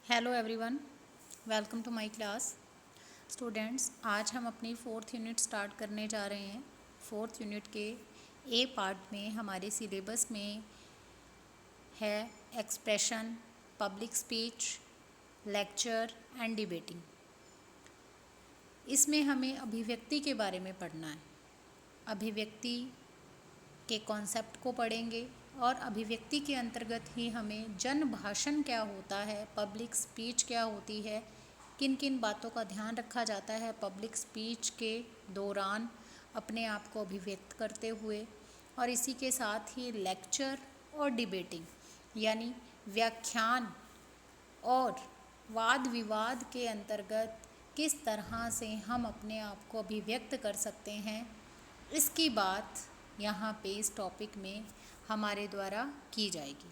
Hello everyone, welcome to my class. Students, आज हम अपनी 4th यूनिट स्टार्ट करने जा रहे हैं। 4th यूनिट के ए पार्ट में हमारे सिलेबस में है expression, public speech, lecture and debating. इसमें हमें अभिव्यक्ति के बारे में पढ़ना है। अभिव्यक्ति के कॉन्सेप्ट को पढ़ेंगे और अभिव्यक्ति के अंतर्गत ही हमें जन भाषण क्या होता है, पब्लिक स्पीच क्या होती है, किन किन बातों का ध्यान रखा जाता है पब्लिक स्पीच के दौरान अपने आप को अभिव्यक्त करते हुए, और इसी के साथ ही लेक्चर और डिबेटिंग यानी व्याख्यान और वाद विवाद के अंतर्गत किस तरह से हम अपने आप को अभिव्यक्त कर सकते हैं, इसकी बात यहाँ पे इस टॉपिक में हमारे द्वारा की जाएगी।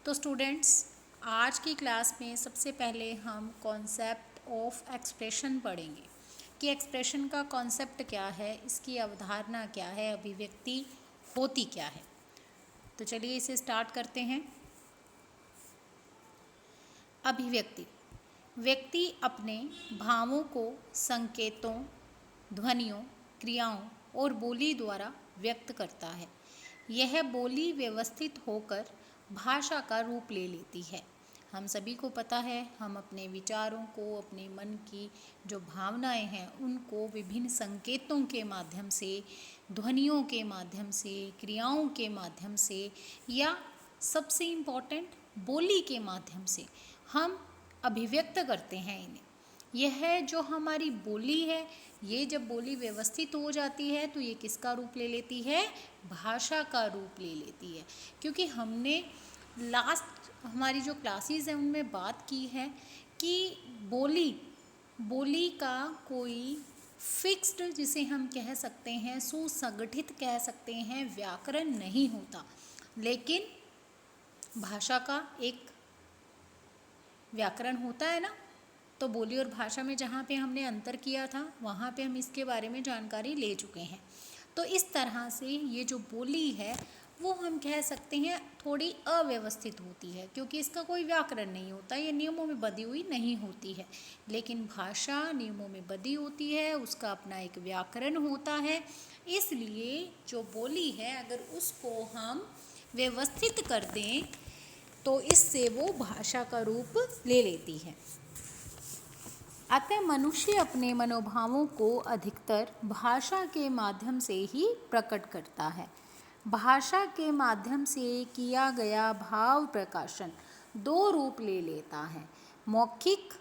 तो स्टूडेंट्स, आज की क्लास में सबसे पहले हम कॉन्सेप्ट ऑफ एक्सप्रेशन पढ़ेंगे कि एक्सप्रेशन का कॉन्सेप्ट क्या है, इसकी अवधारणा क्या है, अभिव्यक्ति होती क्या है। तो चलिए इसे स्टार्ट करते हैं। अभिव्यक्ति व्यक्ति अपने भावों को संकेतों, ध्वनियों, क्रियाओं और बोली द्वारा व्यक्त करता है। यह बोली व्यवस्थित होकर भाषा का रूप ले लेती है। हम सभी को पता है, हम अपने विचारों को, अपने मन की जो भावनाएं हैं उनको विभिन्न संकेतों के माध्यम से, ध्वनियों के माध्यम से, क्रियाओं के माध्यम से या सबसे इम्पोर्टेंट बोली के माध्यम से हम अभिव्यक्त करते हैं इन्हें। यह जो हमारी बोली है, ये जब बोली व्यवस्थित हो जाती है तो ये किसका रूप ले लेती है? भाषा का रूप ले लेती है। क्योंकि हमने लास्ट हमारी जो क्लासेस हैं उनमें बात की है कि बोली का कोई फिक्स्ड, जिसे हम कह सकते हैं सुसंगठित कह सकते हैं, व्याकरण नहीं होता, लेकिन भाषा का एक व्याकरण होता है ना। तो बोली और भाषा में जहाँ पे हमने अंतर किया था वहाँ पे हम इसके बारे में जानकारी ले चुके हैं। तो इस तरह से ये जो बोली है वो हम कह सकते हैं थोड़ी अव्यवस्थित होती है, क्योंकि इसका कोई व्याकरण नहीं होता, ये नियमों में बंधी हुई नहीं होती है। लेकिन भाषा नियमों में बंधी होती है, उसका अपना एक व्याकरण होता है। इसलिए जो बोली है अगर उसको हम व्यवस्थित कर दें तो इससे वो भाषा का रूप ले लेती है। अतः मनुष्य अपने मनोभावों को अधिकतर भाषा के माध्यम से ही प्रकट करता है। भाषा के माध्यम से किया गया भाव प्रकाशन दो रूप ले लेता है, मौखिक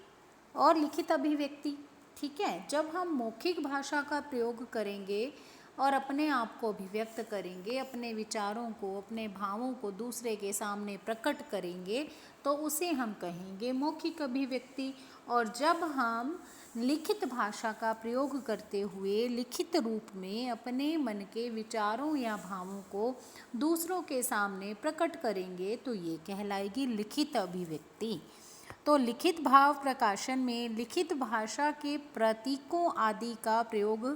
और लिखित अभिव्यक्ति। ठीक है, जब हम मौखिक भाषा का प्रयोग करेंगे और अपने आप को अभिव्यक्त करेंगे, अपने विचारों को, अपने भावों को दूसरे के सामने प्रकट करेंगे तो उसे हम कहेंगे मौखिक अभिव्यक्ति। और जब हम लिखित भाषा का प्रयोग करते हुए लिखित रूप में अपने मन के विचारों या भावों को दूसरों के सामने प्रकट करेंगे तो ये कहलाएगी लिखित अभिव्यक्ति। तो लिखित भाव प्रकाशन में लिखित भाषा के प्रतीकों आदि का प्रयोग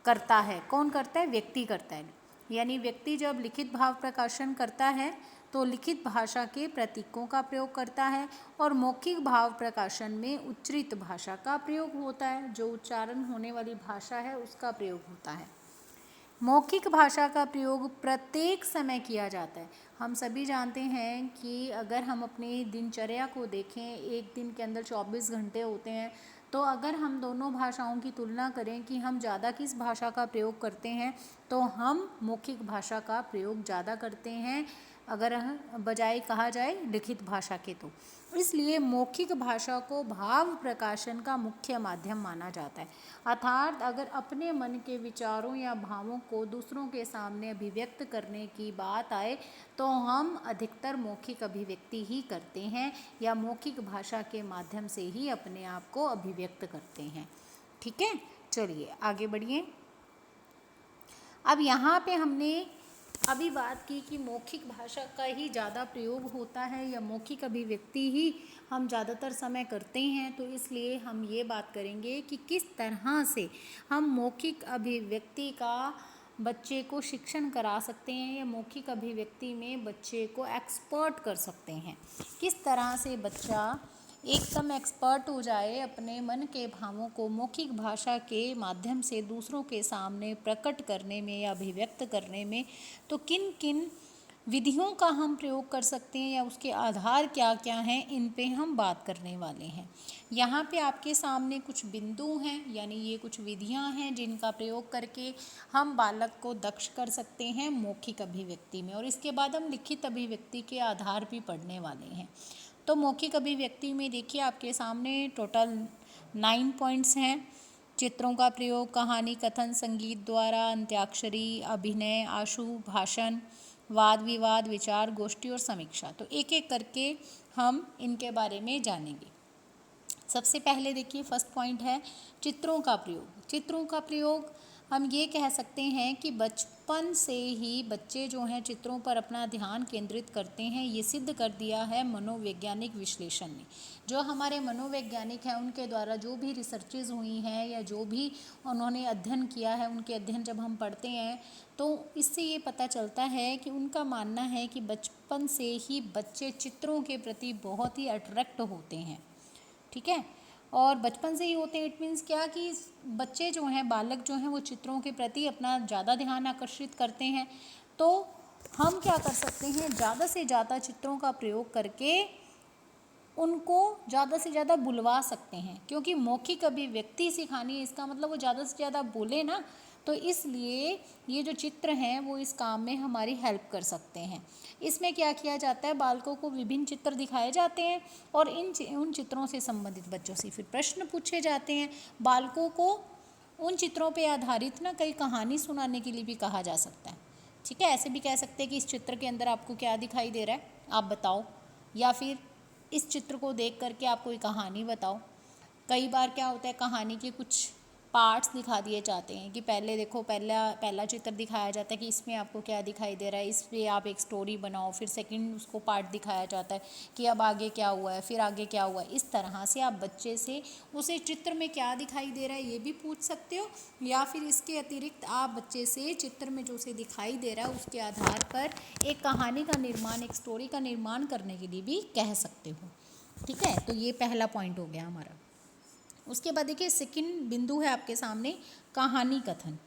करता है। कौन करता है? व्यक्ति करता है। यानी व्यक्ति जब लिखित भाव प्रकाशन करता है तो लिखित भाषा के प्रतीकों का प्रयोग करता है, और मौखिक भाव प्रकाशन में उच्चरित भाषा का प्रयोग होता है, जो उच्चारण होने वाली भाषा है उसका प्रयोग होता है। मौखिक भाषा का प्रयोग प्रत्येक समय किया जाता है। हम सभी जानते हैं कि अगर हम अपनी दिनचर्या को देखें, एक दिन के अंदर 24 घंटे होते हैं, तो अगर हम दोनों भाषाओं की तुलना करें कि हम ज़्यादा किस भाषा का प्रयोग करते हैं, तो हम मौखिक भाषा का प्रयोग ज़्यादा करते हैं अगर बजाय कहा जाए लिखित भाषा के। तो इसलिए मौखिक भाषा को भाव प्रकाशन का मुख्य माध्यम माना जाता है। अर्थात अगर अपने मन के विचारों या भावों को दूसरों के सामने अभिव्यक्त करने की बात आए तो हम अधिकतर मौखिक अभिव्यक्ति ही करते हैं या मौखिक भाषा के माध्यम से ही अपने आप को अभिव्यक्त करते हैं। ठीक है, चलिए आगे बढ़िए। अब यहाँ पे हमने अभी बात की कि मौखिक भाषा का ही ज़्यादा प्रयोग होता है या मौखिक अभिव्यक्ति ही हम ज़्यादातर समय करते हैं, तो इसलिए हम ये बात करेंगे कि किस तरह से हम मौखिक अभिव्यक्ति का बच्चे को शिक्षण करा सकते हैं या मौखिक अभिव्यक्ति में बच्चे को एक्सपर्ट कर सकते हैं। किस तरह से बच्चा एकदम एक्सपर्ट हो जाए अपने मन के भावों को मौखिक भाषा के माध्यम से दूसरों के सामने प्रकट करने में या अभिव्यक्त करने में, तो किन किन विधियों का हम प्रयोग कर सकते हैं या उसके आधार क्या क्या हैं, इन पे हम बात करने वाले हैं। यहाँ पे आपके सामने कुछ बिंदु हैं, यानी ये कुछ विधियाँ हैं जिनका प्रयोग करके हम बालक को दक्ष कर सकते हैं मौखिक अभिव्यक्ति में, और इसके बाद हम लिखित अभिव्यक्ति के आधार भी पढ़ने वाले हैं। तो मौखिक अभिव्यक्ति में देखिए आपके सामने टोटल 9 पॉइंट्स हैं। चित्रों का प्रयोग, कहानी कथन, संगीत द्वारा, अंत्याक्षरी, अभिनय, आशु, भाषण, वाद विवाद, विचार गोष्ठी और समीक्षा। तो एक एक करके हम इनके बारे में जानेंगे। सबसे पहले देखिए फर्स्ट पॉइंट है चित्रों का प्रयोग। चित्रों का प्रयोग हम ये कह सकते हैं कि बचपन से ही बच्चे जो हैं चित्रों पर अपना ध्यान केंद्रित करते हैं। ये सिद्ध कर दिया है मनोवैज्ञानिक विश्लेषण ने। जो हमारे मनोवैज्ञानिक हैं उनके द्वारा जो भी रिसर्चेज हुई हैं या जो भी उन्होंने अध्ययन किया है, उनके अध्ययन जब हम पढ़ते हैं तो इससे ये पता चलता है कि उनका मानना है कि बचपन से ही बच्चे चित्रों के प्रति बहुत ही अट्रैक्ट होते हैं। ठीक है, और बचपन से ही होते हैं, इट मीन्स क्या कि बच्चे जो हैं, बालक जो हैं, वो चित्रों के प्रति अपना ज़्यादा ध्यान आकर्षित करते हैं। तो हम क्या कर सकते हैं, ज़्यादा से ज़्यादा चित्रों का प्रयोग करके उनको ज़्यादा से ज़्यादा बुलवा सकते हैं, क्योंकि मौखिक अभिव्यक्ति सिखानी है, इसका मतलब वो ज़्यादा से ज़्यादा बोले ना, तो इसलिए ये जो चित्र हैं वो इस काम में हमारी हेल्प कर सकते हैं। इसमें क्या किया जाता है, बालकों को विभिन्न चित्र दिखाए जाते हैं और उन चित्रों से संबंधित बच्चों से फिर प्रश्न पूछे जाते हैं। बालकों को उन चित्रों पर आधारित ना कई कहानी सुनाने के लिए भी कहा जा सकता है। ठीक है, ऐसे भी कह सकते हैं कि इस चित्र के अंदर आपको क्या दिखाई दे रहा है, आप बताओ, या फिर इस चित्र को देख करके आप कोई कहानी बताओ। कई बार क्या होता है, कहानी के कुछ पार्ट्स दिखा दिए जाते हैं कि पहले देखो, पहला चित्र दिखाया जाता है कि इसमें आपको क्या दिखाई दे रहा है, इस पे आप एक स्टोरी बनाओ। फिर सेकंड उसको पार्ट दिखाया जाता है कि अब आगे क्या हुआ है, फिर आगे क्या हुआ है। इस तरह से आप बच्चे से उसे चित्र में क्या दिखाई दे रहा है ये भी पूछ सकते हो, या फिर इसके अतिरिक्त आप बच्चे से चित्र में जो उसे दिखाई दे रहा है उसके आधार पर एक कहानी का निर्माण, एक स्टोरी का निर्माण करने के लिए भी कह सकते हो। ठीक है, तो ये पहला पॉइंट हो गया हमारा। उसके बाद देखिए सेकंड बिंदु है आपके सामने कहानी कथन।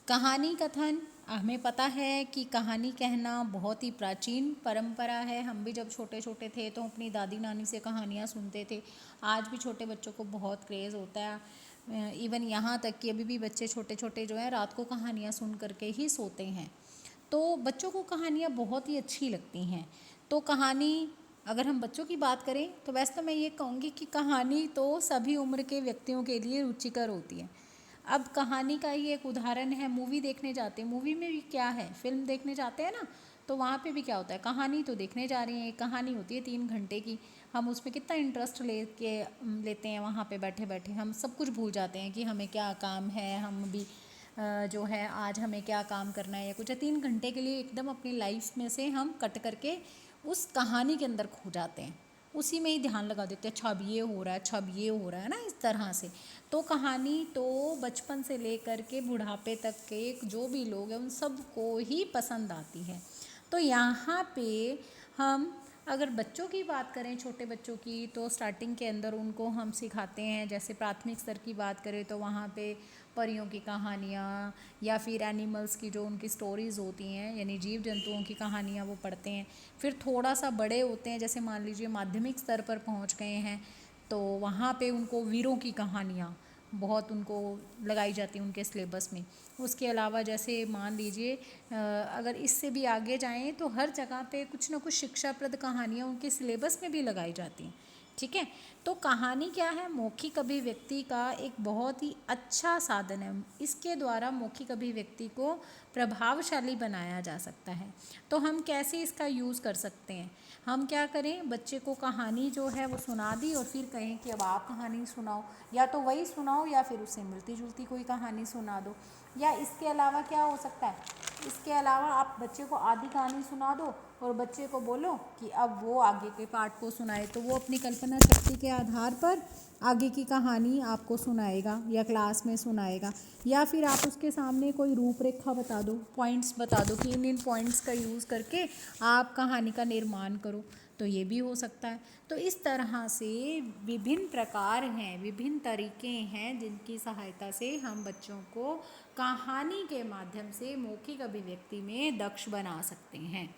कहानी कथन, हमें पता है कि कहानी कहना बहुत ही प्राचीन परंपरा है। हम भी जब छोटे छोटे थे तो अपनी दादी नानी से कहानियाँ सुनते थे। आज भी छोटे बच्चों को बहुत क्रेज़ होता है, इवन यहाँ तक कि अभी भी बच्चे छोटे छोटे जो हैं रात को कहानियाँ सुन करके ही सोते हैं। तो बच्चों को कहानियाँ बहुत ही अच्छी लगती हैं। तो कहानी, अगर हम बच्चों की बात करें तो वैसे तो मैं ये कहूँगी कि कहानी तो सभी उम्र के व्यक्तियों के लिए रुचिकर होती है। अब कहानी का ही एक उदाहरण है, मूवी देखने जाते हैं, मूवी में भी क्या है, फिल्म देखने जाते हैं ना, तो वहाँ पे भी क्या होता है, कहानी तो देखने जा रही है, एक कहानी होती है 3 घंटे की। हम उसमें कितना इंटरेस्ट लेते हैं, वहाँ पे बैठे बैठे हम सब कुछ भूल जाते हैं कि हमें क्या काम है, हम भी जो है आज हमें क्या काम करना है या कुछ है। 3 घंटे के लिए एकदम अपनी लाइफ में से हम कट करके उस कहानी के अंदर खो जाते हैं, उसी में ही ध्यान लगा देते हैं, अच्छा अब ये हो रहा है, अच्छा अब ये हो रहा है ना, इस तरह से। तो कहानी तो बचपन से लेकर के बुढ़ापे तक के जो भी लोग हैं उन सबको ही पसंद आती है। तो यहाँ पे हम अगर बच्चों की बात करें, छोटे बच्चों की, तो स्टार्टिंग के अंदर उनको हम सिखाते हैं, जैसे प्राथमिक स्तर की बात करें तो वहाँ पे परियों की कहानियाँ या फिर एनिमल्स की जो उनकी स्टोरीज़ होती हैं, यानी जीव जंतुओं की कहानियाँ वो पढ़ते हैं। फिर थोड़ा सा बड़े होते हैं, जैसे मान लीजिए माध्यमिक स्तर पर पहुँच गए हैं, तो वहाँ पे उनको वीरों की कहानियाँ बहुत उनको लगाई जाती हैं उनके सिलेबस में। उसके अलावा जैसे मान लीजिए अगर इससे भी आगे जाएं तो हर जगह पे कुछ ना कुछ शिक्षाप्रद कहानियाँ उनके सिलेबस में भी लगाई जाती हैं। ठीक है, तो कहानी क्या है, मौखिक अभिव्यक्ति का एक बहुत ही अच्छा साधन है। इसके द्वारा मौखिक अभिव्यक्ति को प्रभावशाली बनाया जा सकता है। तो हम कैसे इसका यूज़ कर सकते हैं, हम क्या करें, बच्चे को कहानी जो है वो सुना दी और फिर कहें कि अब आप कहानी सुनाओ, या तो वही सुनाओ या फिर उससे मिलती जुलती कोई कहानी सुना दो। या इसके अलावा क्या हो सकता है, इसके अलावा आप बच्चे को आधी कहानी सुना दो और बच्चे को बोलो कि अब वो आगे के पार्ट को सुनाए, तो वो अपनी कल्पना शक्ति के आधार पर आगे की कहानी आपको सुनाएगा या क्लास में सुनाएगा। या फिर आप उसके सामने कोई रूपरेखा बता दो, पॉइंट्स बता दो कि इन पॉइंट्स का यूज़ करके आप कहानी का निर्माण करो, तो ये भी हो सकता है। तो इस तरह से विभिन्न प्रकार हैं, विभिन्न तरीके हैं जिनकी सहायता से हम बच्चों को कहानी के माध्यम से मौखिक अभिव्यक्ति में दक्ष बना सकते हैं।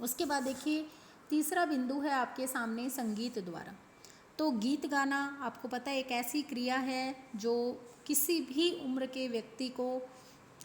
उसके बाद देखिए तीसरा बिंदु है आपके सामने संगीत द्वारा। तो गीत गाना आपको पता है एक ऐसी क्रिया है जो किसी भी उम्र के व्यक्ति को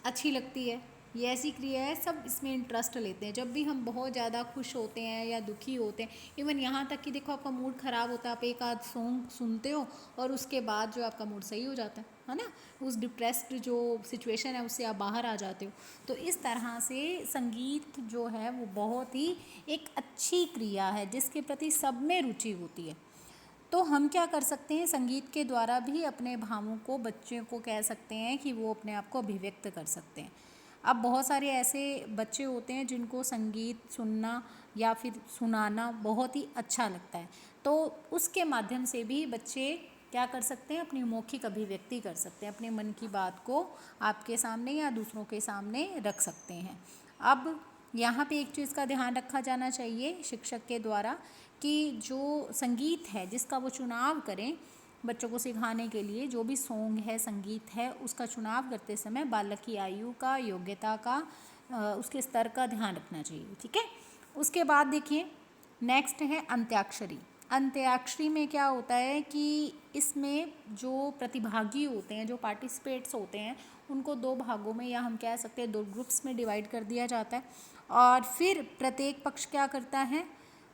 अच्छी लगती है। ये ऐसी क्रिया है, सब इसमें इंटरेस्ट लेते हैं। जब भी हम बहुत ज़्यादा खुश होते हैं या दुखी होते हैं, इवन यहाँ तक कि देखो आपका मूड ख़राब होता है, आप एक आध सॉन्ग सुनते हो और उसके बाद जो आपका मूड सही हो जाता है ना, उस डिप्रेस्ड जो सिचुएशन है उससे आप बाहर आ जाते हो। तो इस तरह से संगीत जो है वो बहुत ही एक अच्छी क्रिया है जिसके प्रति सब में रुचि होती है। तो हम क्या कर सकते हैं, संगीत के द्वारा भी अपने भावों को बच्चों को कह सकते हैं कि वो अपने आप को अभिव्यक्त कर सकते हैं। अब बहुत सारे ऐसे बच्चे होते हैं जिनको संगीत सुनना या फिर सुनाना बहुत ही अच्छा लगता है, तो उसके माध्यम से भी बच्चे क्या कर सकते हैं, अपनी मौखिक अभिव्यक्ति कर सकते हैं, अपने मन की बात को आपके सामने या दूसरों के सामने रख सकते हैं। अब यहाँ पे एक चीज़ का ध्यान रखा जाना चाहिए शिक्षक के द्वारा कि जो संगीत है जिसका वो चुनाव करें बच्चों को सिखाने के लिए, जो भी सॉन्ग है संगीत है उसका चुनाव करते समय बालक की आयु का, योग्यता का, उसके स्तर का ध्यान रखना चाहिए। ठीक है। उसके बाद देखिए नेक्स्ट है अंत्याक्षरी। अंत्याक्षरी में क्या होता है कि इसमें जो प्रतिभागी होते हैं, जो पार्टिसिपेट्स होते हैं, उनको दो भागों में या हम कह सकते हैं दो ग्रुप्स में डिवाइड कर दिया जाता है और फिर प्रत्येक पक्ष क्या करता है,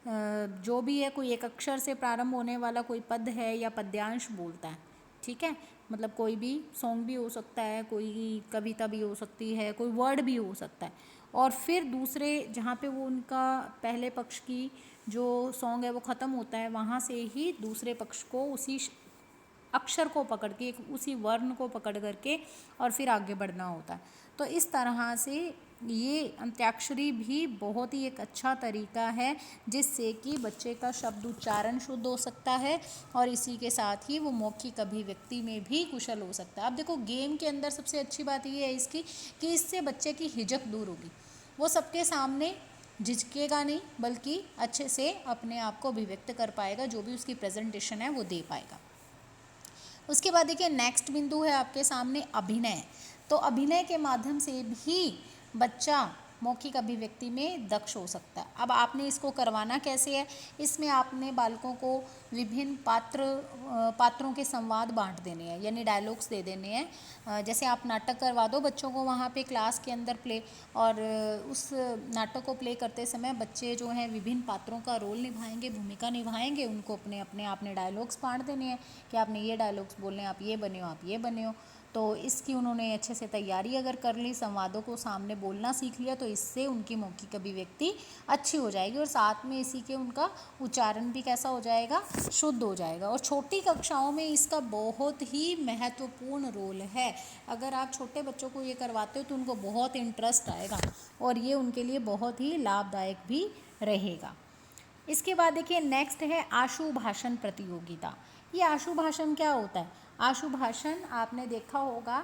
जो भी है कोई एक अक्षर से प्रारंभ होने वाला कोई पद है या पद्यांश बोलता है। ठीक है, मतलब कोई भी सॉन्ग भी हो सकता है, कोई कविता भी हो सकती है, कोई वर्ड भी हो सकता है। और फिर दूसरे जहाँ पे वो उनका पहले पक्ष की जो सॉन्ग है वो ख़त्म होता है, वहाँ से ही दूसरे पक्ष को उसी अक्षर को पकड़ के, उसी वर्ण को पकड़ करके और फिर आगे बढ़ना होता है। तो इस तरह से ये अंत्याक्षरी भी बहुत ही एक अच्छा तरीका है जिससे कि बच्चे का शब्द उच्चारण शुद्ध हो सकता है और इसी के साथ ही वो मौखिक अभिव्यक्ति में भी कुशल हो सकता है। अब देखो गेम के अंदर सबसे अच्छी बात ये है इसकी कि इससे बच्चे की हिचक दूर होगी, वो सबके सामने झिझकेगा नहीं बल्कि अच्छे से अपने आप को अभिव्यक्त कर पाएगा, जो भी उसकी प्रेजेंटेशन है वो दे पाएगा। उसके बाद देखिए नेक्स्ट बिंदु है आपके सामने अभिनय। तो अभिनय के माध्यम से भी बच्चा मौखिक अभिव्यक्ति में दक्ष हो सकता है। अब आपने इसको करवाना कैसे है, इसमें आपने बालकों को विभिन्न पात्रों के संवाद बांट देने हैं, यानी डायलॉग्स दे देने हैं। जैसे आप नाटक करवा दो बच्चों को वहाँ पे क्लास के अंदर प्ले, और उस नाटक को प्ले करते समय बच्चे जो हैं विभिन्न पात्रों का रोल निभाएंगे, भूमिका निभाएंगे, उनको अपने अपने आपने डायलॉग्स बांट देने हैं कि आपने ये डायलॉग्स बोलने, आप ये बने हो, आप ये बने हो। तो इसकी उन्होंने अच्छे से तैयारी अगर कर ली, संवादों को सामने बोलना सीख लिया, तो इससे उनकी मौखिक अभिव्यक्ति अच्छी हो जाएगी और साथ में इसी के उनका उच्चारण भी कैसा हो जाएगा, शुद्ध हो जाएगा। और छोटी कक्षाओं में इसका बहुत ही महत्वपूर्ण रोल है। अगर आप छोटे बच्चों को ये करवाते हो तो उनको बहुत इंटरेस्ट आएगा और ये उनके लिए बहुत ही लाभदायक भी रहेगा। इसके बाद देखिए नेक्स्ट है आशु भाषण प्रतियोगिता। ये आशु भाषण क्या होता है, आशु भाषण आपने देखा होगा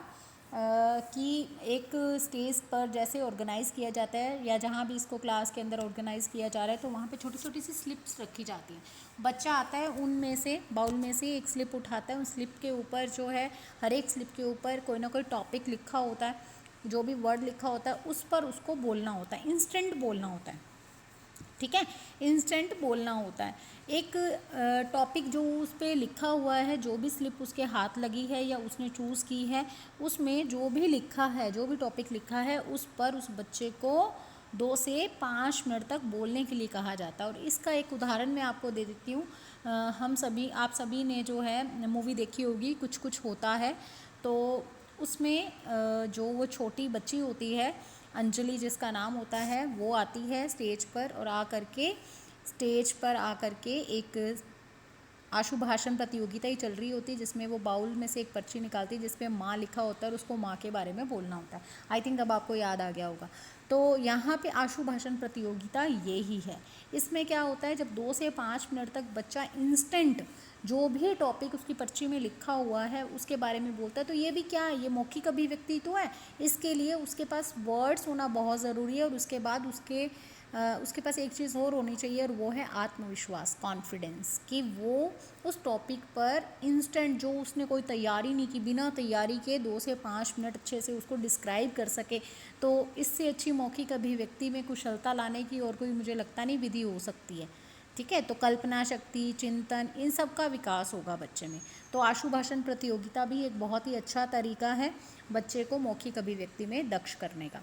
कि एक स्टेज पर जैसे ऑर्गेनाइज़ किया जाता है या जहाँ भी इसको क्लास के अंदर ऑर्गेनाइज़ किया जा रहा है, तो वहाँ पे छोटी छोटी सी स्लिप्स रखी जाती हैं। बच्चा आता है, उनमें से बाउल में से एक स्लिप उठाता है, उस स्लिप के ऊपर जो है हर एक स्लिप के ऊपर कोई ना कोई टॉपिक लिखा होता है, जो भी वर्ड लिखा होता है उस पर उसको बोलना होता है, इंस्टेंट बोलना होता है। ठीक है, इंस्टेंट बोलना होता है। एक टॉपिक जो उस पर लिखा हुआ है, जो भी स्लिप उसके हाथ लगी है या उसने चूज़ की है, उसमें जो भी लिखा है, जो भी टॉपिक लिखा है, उस पर उस बच्चे को 2 से 5 मिनट तक बोलने के लिए कहा जाता है। और इसका एक उदाहरण मैं आपको दे देती हूँ। आप सभी ने जो है मूवी देखी होगी कुछ कुछ होता है, तो उसमें जो वो छोटी बच्ची होती है, अंजलि जिसका नाम होता है, वो आती है स्टेज पर और स्टेज पर आ कर के एक आशु भाषण प्रतियोगिता ही चल रही होती है, जिसमें वो बाउल में से एक पर्ची निकालती है जिस पे माँ लिखा होता है और उसको माँ के बारे में बोलना होता है। आई थिंक अब आपको याद आ गया होगा। तो यहाँ पे आशु भाषण प्रतियोगिता ये ही है। इसमें क्या होता है, जब 2 से 5 मिनट तक बच्चा इंस्टेंट जो भी टॉपिक उसकी पर्ची में लिखा हुआ है उसके बारे में बोलता है। तो ये भी क्या है, ये मौखिक अभिव्यक्ति तो है। इसके लिए उसके पास वर्ड्स होना बहुत ज़रूरी है और उसके बाद उसके पास एक चीज़ और होनी चाहिए और वो है आत्मविश्वास, कॉन्फिडेंस, कि वो उस टॉपिक पर इंस्टेंट, जो उसने कोई तैयारी नहीं की, बिना तैयारी के 2 से 5 मिनट अच्छे से उसको डिस्क्राइब कर सके। तो इससे अच्छी मौखिक अभिव्यक्ति में कुशलता लाने की और कोई मुझे लगता नहीं विधि हो सकती है। ठीक है, तो कल्पना शक्ति, चिंतन, इन सब का विकास होगा बच्चे में। तो आशु भाषण प्रतियोगिता भी एक बहुत ही अच्छा तरीका है बच्चे को मौखिक अभिव्यक्ति में दक्ष करने का।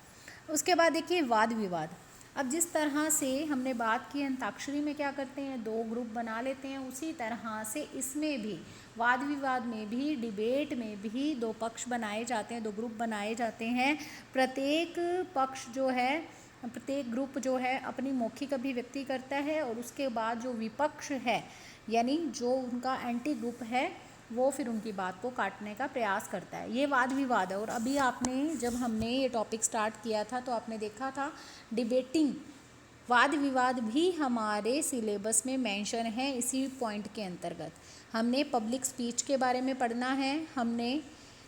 उसके बाद देखिए वाद विवाद। अब जिस तरह से हमने बात की अंताक्षरी में क्या करते हैं, 2 ग्रुप बना लेते हैं, उसी तरह से इसमें भी वाद विवाद में भी, डिबेट में भी 2 पक्ष बनाए जाते हैं, 2 ग्रुप बनाए जाते हैं। प्रत्येक पक्ष जो है, प्रत्येक ग्रुप जो है अपनी मौखिक अभिव्यक्ति करता है और उसके बाद जो विपक्ष है, यानी जो उनका एंटी ग्रुप है, वो फिर उनकी बात को काटने का प्रयास करता है। ये वाद विवाद है। और अभी आपने, जब हमने ये टॉपिक स्टार्ट किया था तो आपने देखा था डिबेटिंग, वाद विवाद भी हमारे सिलेबस में मेंशन है। इसी पॉइंट के अंतर्गत हमने पब्लिक स्पीच के बारे में पढ़ना है, हमने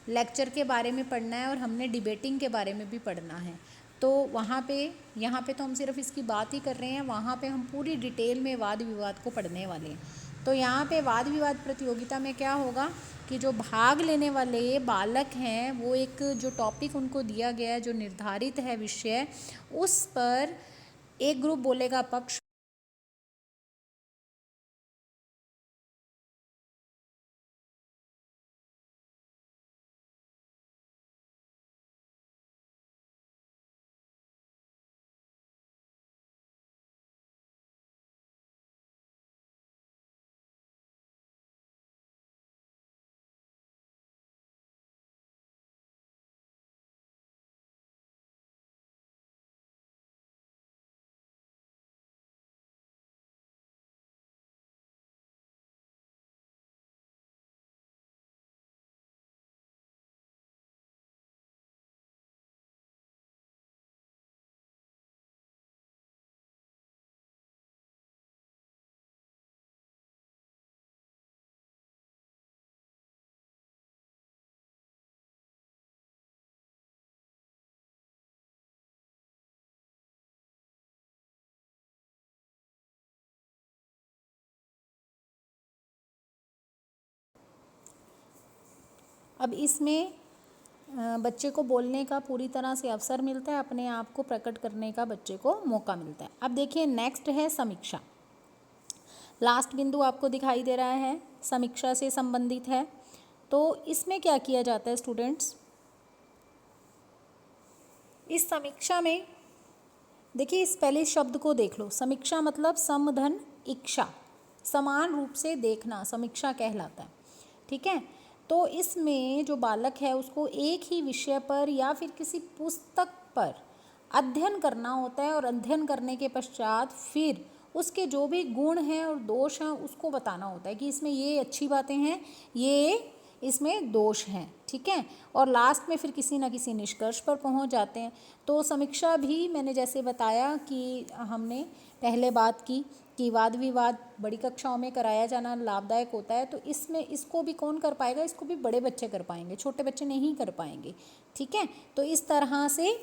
लेक्चर के बारे में पढ़ना है और हमने डिबेटिंग के बारे में भी पढ़ना है। तो वहाँ पे, यहाँ पे तो हम सिर्फ इसकी बात ही कर रहे हैं, वहाँ पे हम पूरी डिटेल में वाद विवाद को पढ़ने वाले हैं। तो यहाँ पे वाद विवाद प्रतियोगिता में क्या होगा कि जो भाग लेने वाले बालक हैं, वो एक जो टॉपिक उनको दिया गया है, जो निर्धारित है विषय, उस पर एक ग्रुप बोलेगा पक्ष, अब इसमें बच्चे को बोलने का पूरी तरह से अवसर मिलता है, अपने आप को प्रकट करने का बच्चे को मौका मिलता है। अब देखिए नेक्स्ट है समीक्षा। लास्ट बिंदु आपको दिखाई दे रहा है, समीक्षा से संबंधित है। तो इसमें क्या किया जाता है स्टूडेंट्स, इस समीक्षा में देखिए, इस पहले शब्द को देख लो। समीक्षा मतलब समधन इच्छा, समान रूप से देखना समीक्षा कहलाता है। ठीक है, तो इसमें जो बालक है उसको एक ही विषय पर या फिर किसी पुस्तक पर अध्ययन करना होता है और अध्ययन करने के पश्चात फिर उसके जो भी गुण हैं और दोष हैं उसको बताना होता है कि इसमें ये अच्छी बातें हैं, ये इसमें दोष हैं। ठीक है, और लास्ट में फिर किसी न किसी निष्कर्ष पर पहुंच जाते हैं। तो समीक्षा भी मैंने जैसे बताया कि हमने पहले बात की कि वाद विवाद बड़ी कक्षाओं में कराया जाना लाभदायक होता है। तो इसमें इसको भी कौन कर पाएगा, इसको भी बड़े बच्चे कर पाएंगे, छोटे बच्चे नहीं कर पाएंगे। ठीक है, तो इस तरह से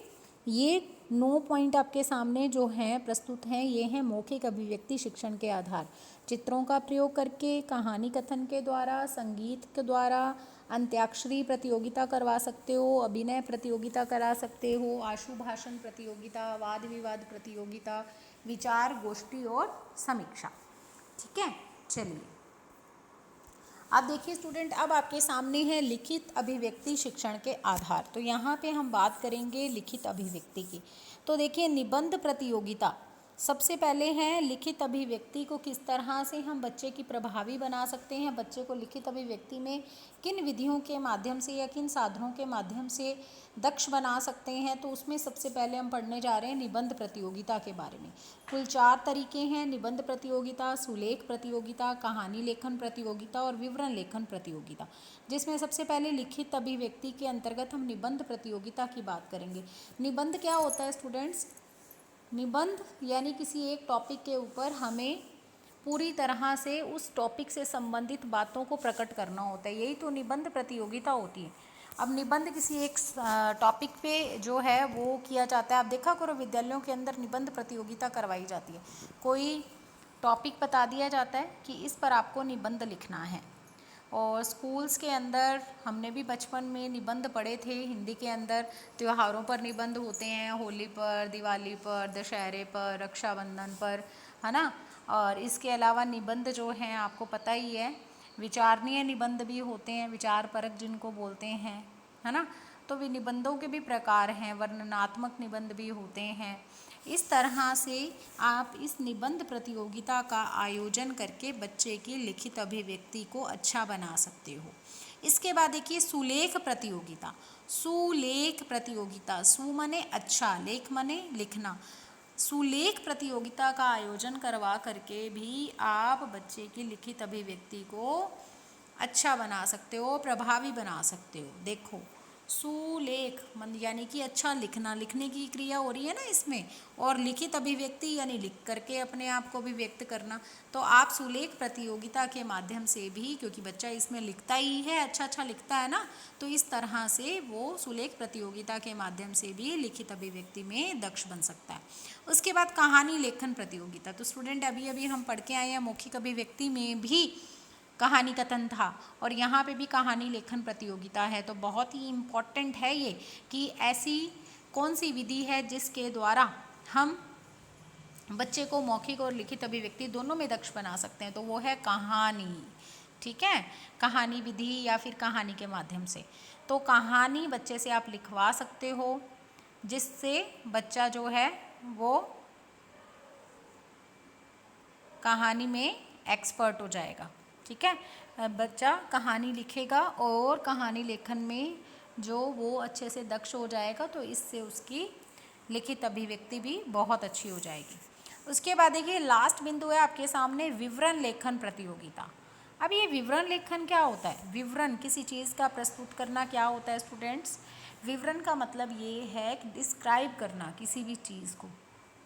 ये 9 पॉइंट आपके सामने जो हैं प्रस्तुत हैं, ये हैं मौखिक अभिव्यक्ति शिक्षण के आधार। चित्रों का प्रयोग करके, कहानी कथन के द्वारा, संगीत के द्वारा, अंत्याक्षरी प्रतियोगिता करवा सकते हो, अभिनय प्रतियोगिता करा सकते हो, आशु भाषण प्रतियोगिता, वाद विवाद प्रतियोगिता, विचार गोष्ठी और समीक्षा। ठीक है, चलिए अब देखिए स्टूडेंट, अब आपके सामने है लिखित अभिव्यक्ति शिक्षण के आधार। तो यहाँ पे हम बात करेंगे लिखित अभिव्यक्ति की। तो देखिए, निबंध प्रतियोगिता सबसे पहले हैं लिखित अभिव्यक्ति को किस तरह से हम बच्चे की प्रभावी बना सकते हैं, बच्चे को लिखित अभिव्यक्ति में किन विधियों के माध्यम से या किन साधनों के माध्यम से दक्ष बना सकते हैं। तो उसमें सबसे पहले हम पढ़ने जा रहे हैं निबंध प्रतियोगिता के बारे में। कुल 4 तरीके हैं, निबंध प्रतियोगिता, सुलेख प्रतियोगिता, कहानी लेखन प्रतियोगिता और विवरण लेखन प्रतियोगिता, जिसमें सबसे पहले लिखित अभिव्यक्ति के अंतर्गत हम निबंध प्रतियोगिता की बात करेंगे। निबंध क्या होता है स्टूडेंट्स? निबंध यानी किसी एक टॉपिक के ऊपर हमें पूरी तरह से उस टॉपिक से संबंधित बातों को प्रकट करना होता है, यही तो निबंध प्रतियोगिता होती है। अब निबंध किसी एक टॉपिक पे जो है वो किया जाता है। आप देखा करो विद्यालयों के अंदर निबंध प्रतियोगिता करवाई जाती है। कोई टॉपिक बता दिया जाता है कि इस पर आपको निबंध लिखना है। और स्कूल्स के अंदर हमने भी बचपन में निबंध पढ़े थे। हिंदी के अंदर त्योहारों पर निबंध होते हैं, होली पर, दिवाली पर, दशहरे पर, रक्षाबंधन पर, है ना। और इसके अलावा निबंध जो हैं आपको पता ही है, विचारणीय निबंध भी होते हैं, विचार परक जिनको बोलते हैं, है ना। तो वे निबंधों के भी प्रकार हैं, वर्णनात्मक निबंध भी होते हैं। इस तरह से आप इस निबंध प्रतियोगिता का आयोजन करके बच्चे की लिखित अभिव्यक्ति को अच्छा बना सकते हो। इसके बाद देखिए सुलेख प्रतियोगिता। सुलेख प्रतियोगिता, सु माने अच्छा, लेख माने लिखना। सुलेख प्रतियोगिता का आयोजन करवा करके भी आप बच्चे की लिखित अभिव्यक्ति को अच्छा बना सकते हो, प्रभावी बना सकते हो। देखो सुलेख मन यानी कि अच्छा लिखना, लिखने की क्रिया हो रही है ना इसमें, और लिखित अभिव्यक्ति यानी लिख करके अपने आप को भी व्यक्त करना। तो आप सुलेख प्रतियोगिता के माध्यम से भी, क्योंकि बच्चा इसमें लिखता ही है, अच्छा अच्छा लिखता है ना, तो इस तरह से वो सुलेख प्रतियोगिता के माध्यम से भी लिखित अभिव्यक्ति में दक्ष बन सकता है। उसके बाद कहानी लेखन प्रतियोगिता। तो स्टूडेंट अभी अभी हम पढ़ के आए हैं मौखिक अभिव्यक्ति में भी कहानी कथन था, और यहाँ पे भी कहानी लेखन प्रतियोगिता है। तो बहुत ही इम्पॉर्टेंट है ये कि ऐसी कौन सी विधि है जिसके द्वारा हम बच्चे को मौखिक और लिखित अभिव्यक्ति दोनों में दक्ष बना सकते हैं। तो वो है कहानी, ठीक है, कहानी विधि या फिर कहानी के माध्यम से। तो कहानी बच्चे से आप लिखवा सकते हो, जिससे बच्चा जो है वो कहानी में एक्सपर्ट हो जाएगा, ठीक है। बच्चा कहानी लिखेगा और कहानी लेखन में जो वो अच्छे से दक्ष हो जाएगा, तो इससे उसकी लिखित अभिव्यक्ति भी बहुत अच्छी हो जाएगी। उसके बाद देखिए लास्ट बिंदु है आपके सामने विवरण लेखन प्रतियोगिता। अब ये विवरण लेखन क्या होता है? विवरण किसी चीज़ का प्रस्तुत करना क्या होता है स्टूडेंट्स? विवरण का मतलब ये है कि डिस्क्राइब करना किसी भी चीज़ को,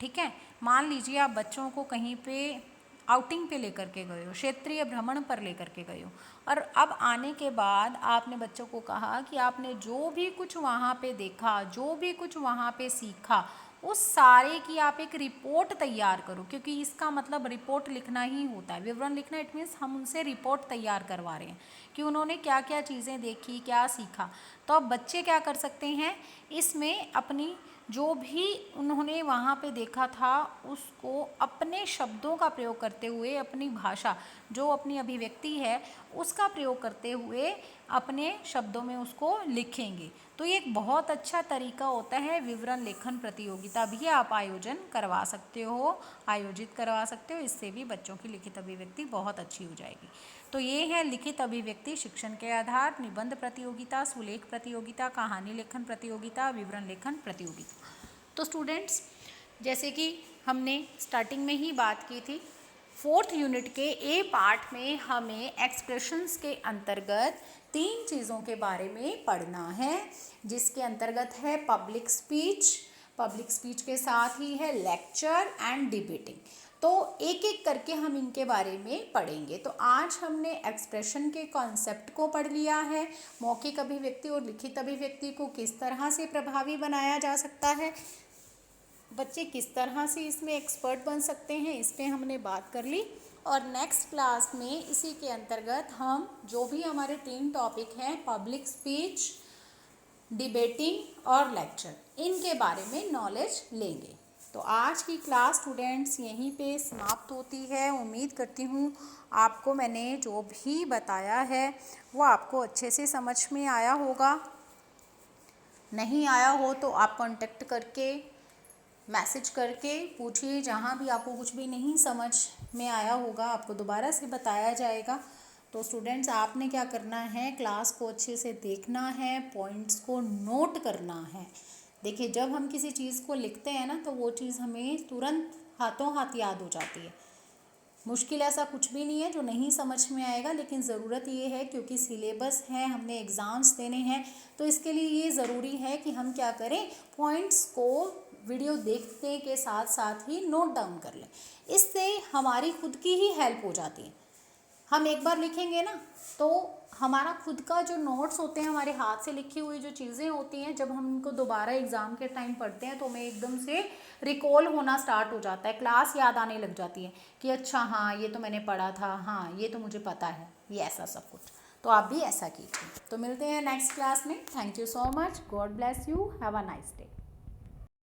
ठीक है। मान लीजिए आप बच्चों को कहीं पे आउटिंग पे लेकर के गए हो, क्षेत्रीय भ्रमण पर लेकर के गए हो, और अब आने के बाद आपने बच्चों को कहा कि आपने जो भी कुछ वहाँ पे देखा, जो भी कुछ वहाँ पे सीखा, उस सारे की आप एक रिपोर्ट तैयार करो, क्योंकि इसका मतलब रिपोर्ट लिखना ही होता है। विवरण लिखना इट मीन्स हम उनसे रिपोर्ट तैयार करवा रहे हैं कि उन्होंने क्या क्या चीज़ें देखी, क्या सीखा। तो अब बच्चे क्या कर सकते हैं, इसमें अपनी जो भी उन्होंने वहाँ पे देखा था उसको अपने शब्दों का प्रयोग करते हुए, अपनी भाषा जो अपनी अभिव्यक्ति है उसका प्रयोग करते हुए अपने शब्दों में उसको लिखेंगे। तो ये एक बहुत अच्छा तरीका होता है। विवरण लेखन प्रतियोगिता भी आप आयोजित करवा सकते हो, इससे भी बच्चों की लिखित अभिव्यक्ति बहुत अच्छी हो जाएगी। तो ये है लिखित अभिव्यक्ति शिक्षण के आधार, निबंध प्रतियोगिता, सुलेख प्रतियोगिता, कहानी लेखन प्रतियोगिता, विवरण लेखन प्रतियोगिता। तो स्टूडेंट्स जैसे कि हमने स्टार्टिंग में ही बात की थी, 4th यूनिट के ए पार्ट में हमें एक्सप्रेशंस के अंतर्गत 3 चीज़ों के बारे में पढ़ना है, जिसके अंतर्गत है पब्लिक स्पीच के साथ ही है लेक्चर एंड डिबेटिंग। तो एक एक करके हम इनके बारे में पढ़ेंगे। तो आज हमने एक्सप्रेशन के कॉन्सेप्ट को पढ़ लिया है, मौखिक अभिव्यक्ति और लिखित अभिव्यक्ति को किस तरह से प्रभावी बनाया जा सकता है, बच्चे किस तरह से इसमें एक्सपर्ट बन सकते हैं, इस पे हमने बात कर ली। और नेक्स्ट क्लास में इसी के अंतर्गत हम जो भी हमारे 3 टॉपिक हैं, पब्लिक स्पीच, डिबेटिंग और लेक्चर, इनके बारे में नॉलेज लेंगे। तो आज की क्लास स्टूडेंट्स यहीं पे समाप्त होती है। उम्मीद करती हूँ आपको मैंने जो भी बताया है वो आपको अच्छे से समझ में आया होगा। नहीं आया हो तो आप कांटेक्ट करके मैसेज करके पूछिए, जहाँ भी आपको कुछ भी नहीं समझ में आया होगा आपको दोबारा से बताया जाएगा। तो स्टूडेंट्स, आपने क्या करना है, क्लास को अच्छे से देखना है, पॉइंट्स को नोट करना है। देखिए, जब हम किसी चीज़ को लिखते हैं ना तो वो चीज़ हमें तुरंत हाथों हाथ याद हो जाती है। मुश्किल ऐसा कुछ भी नहीं है जो नहीं समझ में आएगा, लेकिन ज़रूरत ये है क्योंकि सिलेबस है, हमने एग्ज़ाम्स देने हैं, तो इसके लिए ये ज़रूरी है कि हम क्या करें, पॉइंट्स को वीडियो देखने के साथ साथ ही नोट डाउन कर लें। इससे हमारी खुद की ही हेल्प हो जाती है। हम एक बार लिखेंगे ना तो हमारा खुद का जो नोट्स होते हैं, हमारे हाथ से लिखी हुई जो चीज़ें होती हैं, जब हम इनको दोबारा एग्ज़ाम के टाइम पढ़ते हैं तो हमें एकदम से रिकॉल होना स्टार्ट हो जाता है, क्लास याद आने लग जाती है कि अच्छा हाँ ये तो मैंने पढ़ा था, हाँ ये तो मुझे पता है, ये ऐसा सब कुछ। तो आप भी ऐसा कीजिए। तो मिलते हैं नेक्स्ट क्लास में। Thank you so much. God bless you. Have a nice day.